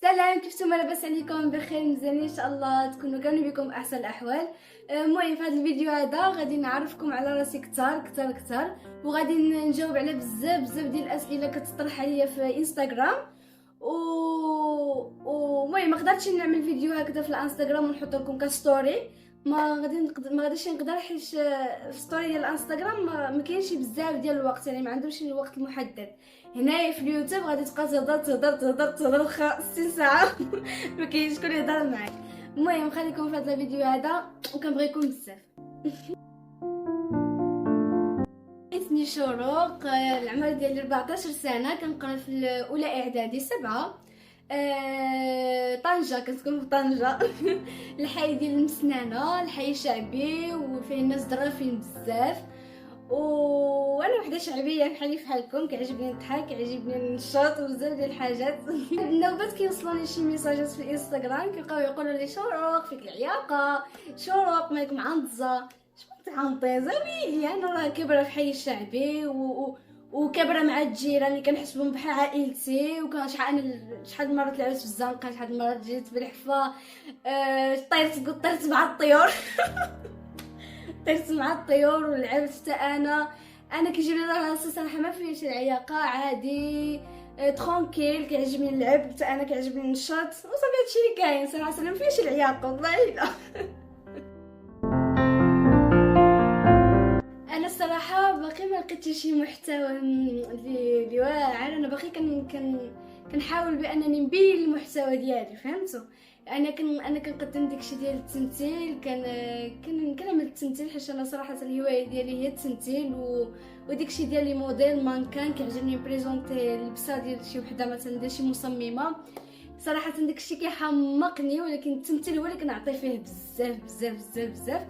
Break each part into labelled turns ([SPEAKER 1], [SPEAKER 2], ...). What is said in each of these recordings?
[SPEAKER 1] سلام، كيفتم؟ لاباس عليكم؟ بخير مزيانين ان شاء الله تكونوا كانوا بكم احسن الاحوال. المهم في هذا الفيديو هذا غادي نعرفكم على راسي كتار وغادي نجاوب على بزاف ديال الاسئله كتطرح عليا في انستغرام. و المهم ما قدرتش نعمل فيديو هكذا في الانستغرام ونحط لكم كستوري. ما غاديش نقدر حيت في ستوري ديال الانستغرام ما كاينش بزاف ديال الوقت، يعني ما عندهمش الوقت المحدد. هنايا في اليوتيوب غادي تبقى تهضر 60 ساعه ما كاينش شكون يهضر معاك. المهم خليكم في هذا الفيديو هذا وكنبغيكم بزاف. اسمي شروق، العمر ديالي 14 سنه، كنقرا في الاولى اعدادي 7. طنجة، كنسكن في طنجة. الحي ديال المسنانة، الحي شعبي وفيه الناس ظرافين بزاف. وانا وحده شعبيه بحالكم، كيعجبني نضحك، كيعجبني نشاط وبزاف ديال الحاجات. النوبات كيوصلوني شي ميساجات في الانستغرام كيبقاو يقولوا لي شروق فيك العياقه، شروق مالك معنطزه، شنو تعنطيزه ويلي انا راه كبره في حي الشعبي وكبره مع الجيران اللي كنحسبهم بحال عائلتي. وكان شحال مره لعبت في الزنقه، شحال مره جيت بالحفه. طرت مع الطيور. طرت مع الطيور ولعبت حتى انا كيجيب لي راسي صراحه ما فيهش العياقه، عادي. ترونكيل، كيعجبني اللعب حتى انا، كيعجبني النشاط وصافي. هادشي اللي كاين صراحه، ما فيهش العياقه والله لا. انا الصراحه باقي ما لقيتش شي محتوى اللي واعر. انا باقي كنحاول بانني نبين المحتوى ديالي، فهمتوا؟ انا كنقدم داكشي ديال التمثيل، كنعمل التمثيل حيت انا صراحه الهوايه ديالي هي التمثيل وداكشي ديال لي موديل مانكان. كيعجبني بريزونتي اللبسه ديال شي وحده مثلا، ديال شي مصممه. صراحه داكشي كيحمقني، ولكن التمثيل هو اللي كنعطي فيه بزاف.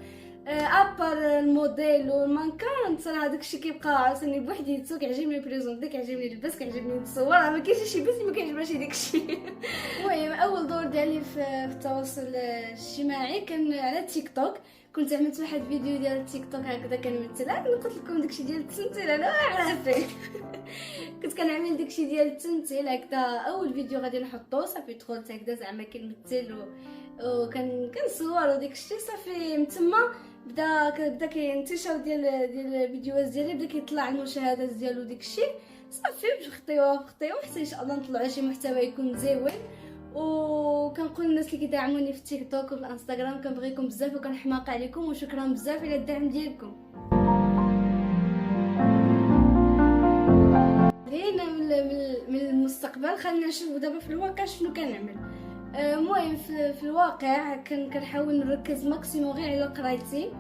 [SPEAKER 1] ابار الموديل والمانكان صراحه داكشي كيبقى عاوتاني بوحديتو. كيعجبني بريزونتي، كيعجبني نلبس، كيعجبني نتصور. ما كاينش شي بنت ما كيعجبهاش داكشي. المهم اول دور ديالي في التواصل الاجتماعي كان على تيك توك. كنت عملت واحد فيديو ديال التيك توك هكذا كنمثل. انا قلت لكم داكشي ديال التمثيل انا عارفه. كنت كنعمل داكشي ديال التمثيل هكذا. اول فيديو غادي نحطو صافي دخلت هكذا زعما كنمثل كنصور وداكشي صافي. من تما بدا كينتشر ديال الفيديوهات ديالي، بدا كيطلع المشاهدات ديالو داكشي صافي. بخطيوه حتى ان شاء الله نطلعوا شي محتوى يكون زوين. وكنقول للناس اللي كيدعموني في التيك توك وفي الانستغرام كنبغيكم بزاف وكنحماق عليكم، وشكرا بزاف على الدعم ديالكم. خلينا من المستقبل، خلينا نشوف دابا في الواقع شنو كنعمل. المهم في الواقع كنحاول نركز ماكسيموم غير على قرايتي.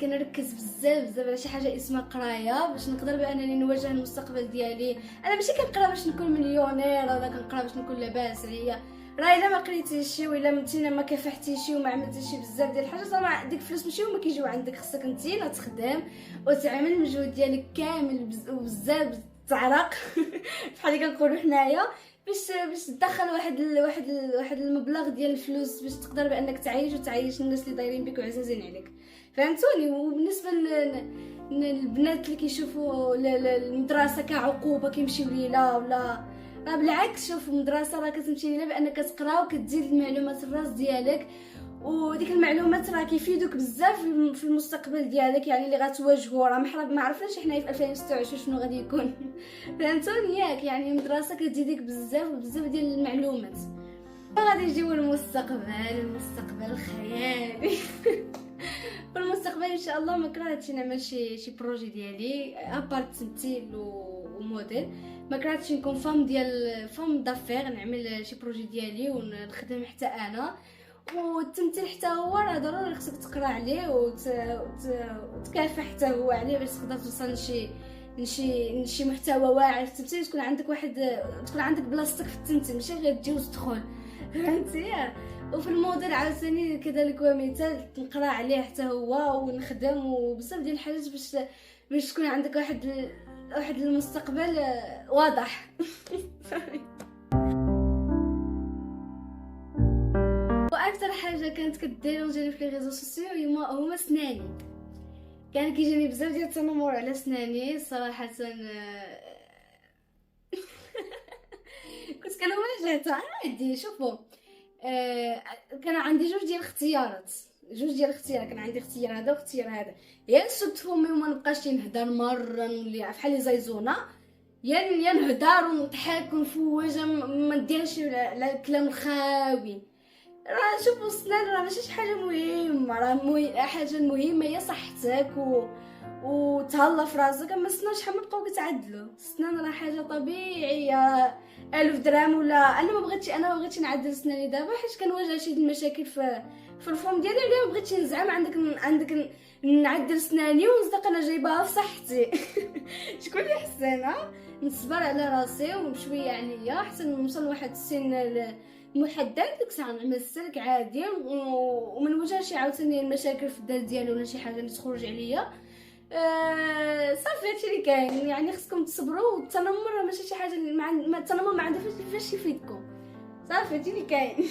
[SPEAKER 1] كنركز بزاف على شي حاجه اسمها قرايه باش نقدر بانني نواجه المستقبل ديالي. انا ماشي كنقرا باش نكون مليونير ولا كنقرا باش نكون لاباس عليا. راه الا ما قريتيش شي ولا انتينا ما كافحتيش وما عملتيش بزاف ديال الحاجات، راه ديك الفلوس ماشي هما كيجيو عندك. خصك انتينا تخدم وتعمل المجهود ديالك كامل وبزاف تعرق. بحال اللي كنقولوا حنايا باش تدخل واحد المبلغ ديال الفلوس باش تقدر بانك تعيش وتعيش الناس اللي دايرين بك وعزازين عليك، فهمتوني؟ وبالنسبه للبنات اللي كيشوفوا المدرسه كعقوبه كيمشيو ليله ولا، راه بالعكس. شوف المدرسه راه كتمشي ليله بانك تقرا وكتزيد المعلومات في الراس ديالك، وديك المعلومات راه كيفيدوك بزاف في المستقبل ديالك، يعني اللي غتواجهو. راه ما عرفناش حنايا في 2026 شنو غادي يكون. فهمتوني ياك؟ يعني المدرسه كتزيدك بزاف ديال المعلومات. غادي نجيو المستقبل خيالي. في المستقبل ان شاء الله ما كرهتش نعمل شي بروجي ديالي ابار تمثيل وموديل. ما كرهتش نكون فام دافير، نعمل شي بروجي ديالي ونخدم حتى انا. والتمثيل حتى هو راه ضروري خصك تقرا عليه وتكافح حتى هو عليه باش تقدر توصل لشي محتوى واعر في التمثيل. تكون عندك بلاصتك في التمثيل، ماشي غير تجي وتدخل، فهمتي؟ وفي الموديل عاوتاني كذلك هو مثال، نقرا عليه حتى هو ونخدم وبزاف ديال الحاجات باش تكون عندك واحد المستقبل واضح. واكثر حاجه كانت كديرونجيني في لي ريزو سوسيو هما سناني. كان كيجيني بزاف ديال التنمر على سناني صراحه. كنت كان واجهتها عادي. شوفوا كان عندي جوج ديال الاختيارات، كان عندي اختيار هذا واختيار هذا، يا نسد فمي وما نبقاش نهضر مره نولي بحال زيزونه، يا نهضر ونضحك ونفوج ما نديرش على الكلام الخاوي. راه شوفوا السنان راه ماشي شي حاجه مهمه، راه حاجه مهمه هي صحتك وتهلا في راسك. اما السنان شحال ما بقاو كيتعدلوا، السنان راه حاجه طبيعيه 1000 درهم. ولا انا ما بغيتش نعدل سناني دابا حيت كنواجه شي المشاكل في الفم ديالي، ولا ما بغيتش نزعم عندك نعدل سناني ونصدق انا جايباها في صحتي. شكون اللي احسن نصبر على راسي وبشويه عليا حتى نوصل لواحد السن محدد، ديك الساعه نعمل السلك عادي وما نواجهش عاوتاني المشاكل في الدار ديالي ولا شي حاجه اللي تخرج عليا. صافي هادشي اللي كاين. يعني خصكم تصبروا، والتنمر ماشي شي حاجه التنمر ما عنده فاش يفيدكم. صافي هادشي اللي كاين.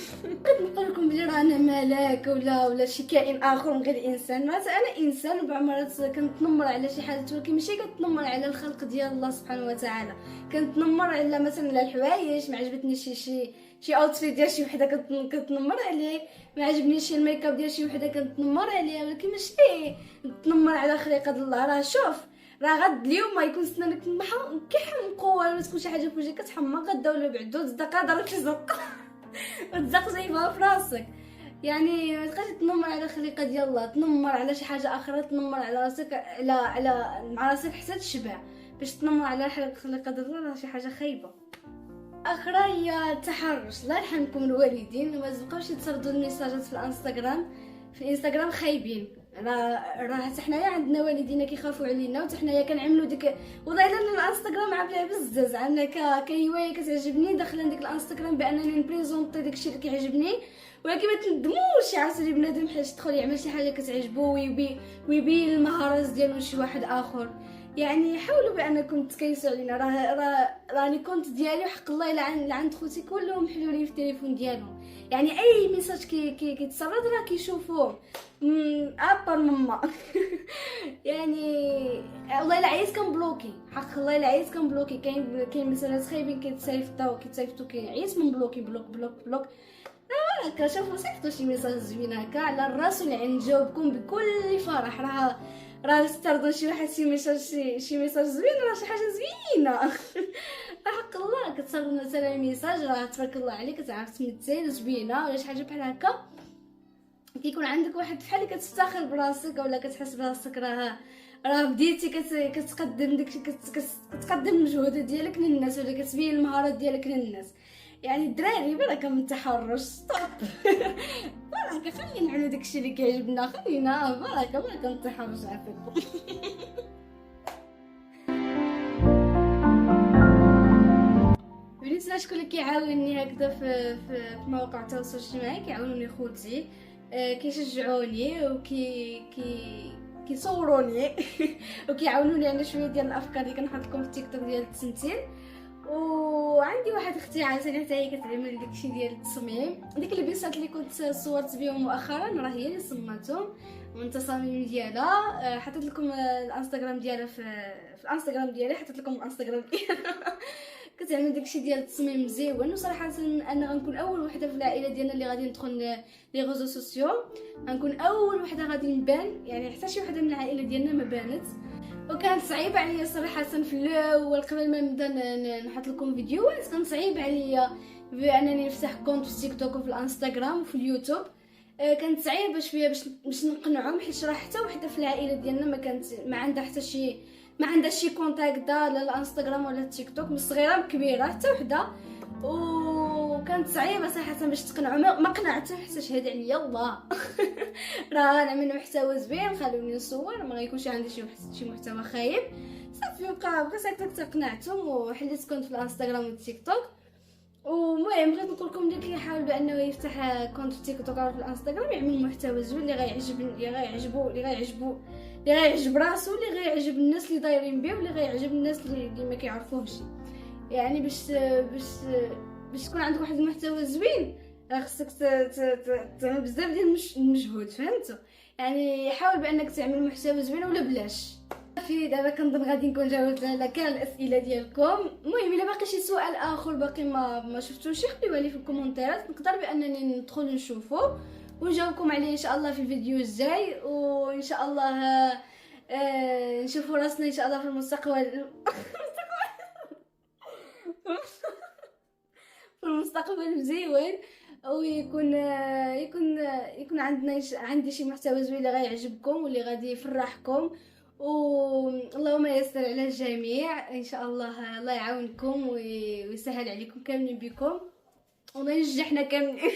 [SPEAKER 1] نقول لكم بلي رانا ملاك ولا شي كائن اخر من غير الانسان. مثلا انا انسان وبعض المرات كنتنمر على شي حاجه، ولكن ماشي كنتنمر على الخلق ديال الله سبحانه وتعالى. كنتنمر على مثلا على الحوايج، ما عجبتنيش شي اوتفيت ديال شي وحده كنتنمر عليه، ما عجبنيش شي الميك اب ديال شي وحده كنتنمر عليه، ولكن ماشي نتنمر على خليقه الله. راه شوف، راه غد اليوم ما يكون سنانك كيحمقوا ولا تكون شي حاجه في وجهك كتحمق، غدا ولا بعدو تصدق ضربك شي زق وتزق جايبها في راسك. يعني ما تبقاش تنمر على الخليقه ديال الله، تنمر على شي حاجه اخرى، تنمر على راسك على مع راسك حتى تشبع. باش تنمر على الخليقه ديال الله راه شي حاجه خايبه. اخرى هي التحرش. الله يرحمكم الوالدين، ما تبقاوش يتسردوا الميساجات في الانستغرام خايبين. راه حتى حنايا عندنا والدينا كيخافوا علينا، وحتى حنايا كنعملوا ديك. والله الا الانستغرام عامله بزز، عامله كهوايه كتعجبني، داخله لديك الانستغرام بانني نبريزونطي داكشي اللي كيعجبني، ولكن ما تندموش عاوتاني بنادم حيت يدخل يعمل شي حاجه كتعجبو ويبين المهارات ديالو لشي واحد اخر. يعني حاولوا بانكم تكيسوا علينا. راني كونت ديالي وحق الله الا عند خوتي كلهم محلولين في التليفون ديالهم. يعني اي ميساج كيتسرد راه كيشوفوه ابار ماما. يعني والله الا عييت كنبلوكي، حق الله الا عييت كنبلوكي. كاين ميساجات خايبين كيتصيفطوا عييت من بلوك هكا. شوفوا صيفطوا شي ميساج زوين هكا على الراس والعين، نجاوبكم بكل فرح. راه تسترضوا شي واحد شي ميساج زوين، راه شي حاجه زوينه. حق الله كتصرف مثلا ميساج راه تبارك الله عليك كتعرف تمثل زوينه ولا شي حاجه بحال هكا، كيكون عندك واحد بحال اللي كتفتخر براسك ولا كتحس براسك راه بديتي كتقدم كتقدم المجهود ديالك للناس ولا كتبين المهارات ديالك للناس. يعني الدراري بركه من التحرش ستوب. بركه خلينا نعملوا داكشي اللي كيعجبنا، خلينا بركه من التحرش عافاكم. بالنسبه لشكون اللي كيعاونني هكذا في مواقع التواصل الاجتماعي، كيعاونوني خوتي، كيشجعوني كيصوروني وكيعاونوني على شويه ديال الافكار اللي كنحط لكم في التيك توك ديال التمثيل. وعندي واحد اختي عاوتاني حتى هي كتعمل داكشي ديال التصميم. ديك البيسات اللي كنت صورت بهم مؤخرا راه هي اللي صممتهم من التصاميم ديالها. حطيت لكم الانستغرام ديالها في الانستغرام ديالي، حطيت لكم الانستغرام ديالها. كتعمل داكشي ديال التصميم مزيون، وصراحه انا غنكون اول وحده في العائله ديالنا اللي غادي ندخل لي ريزو سوسيو، غنكون اول وحده غادي نبان. يعني حتى شي وحده من العائله ديالنا ما بانت، وكانت صعيبه عليا صراحه في الاول قبل ما نبدا نحط لكم فيديوهات. كان صعيب عليا بانني نفتح كونت في تيك توك وفي الانستغرام وفي اليوتيوب. كانت صعيبه شويه باش نقنعهم، حيت راه حتى وحده في العائله ديالنا ما عندها حتى شي كونتاكت لا الانستغرام ولا التيك توك، من الصغيره كبيره حتى وحده. وكانت صعيبه صراحه باش تقنعوا. ما قنعتهم حتى شهد عليا الله. راه نعمل محتوى زوين، خلوني نصور، ما غيكونش عندي شي محتوى خايب. صافي بقيت هكا قنعتهم وحليت كونت في الانستغرام والتيك توك. ومهم بغيت نقول لكم اللي كيحاول بانه يفتح كونت في تيك توك او في الانستغرام يعمل محتوى زوين اللي غيعجب راسو، اللي غيعجب الناس اللي دايرين بيه، واللي غيعجب الناس اللي ما كيعرفوهش. يعني باش تكون عندك واحد المحتوى زوين راه خصك تعمل بزاف ديال المجهود، فهمتوا؟ يعني حاول بانك تعمل محتوى زوين ولا بلاش. في دابا كنظن غادي نكون جاوبت على كاع الاسئله ديالكم. المهم الا باقي شي سؤال اخر باقي ما شفتوش خليوه لي في الكومونتيرات، نقدر بانني ندخل نشوفو ونجاوبكم عليه ان شاء الله في الفيديو الجاي. وان شاء الله نشوفوا راسنا ان شاء الله في المستقبل في المستقبل مزيون، ويكون يكون عندي شي محتوى زوين اللي غيعجبكم واللي غادي يفرحكم. واللهم ييسر على الجميع ان شاء الله. الله يعاونكم ويسهل عليكم كاملين بكم، والله ينجحنا كاملين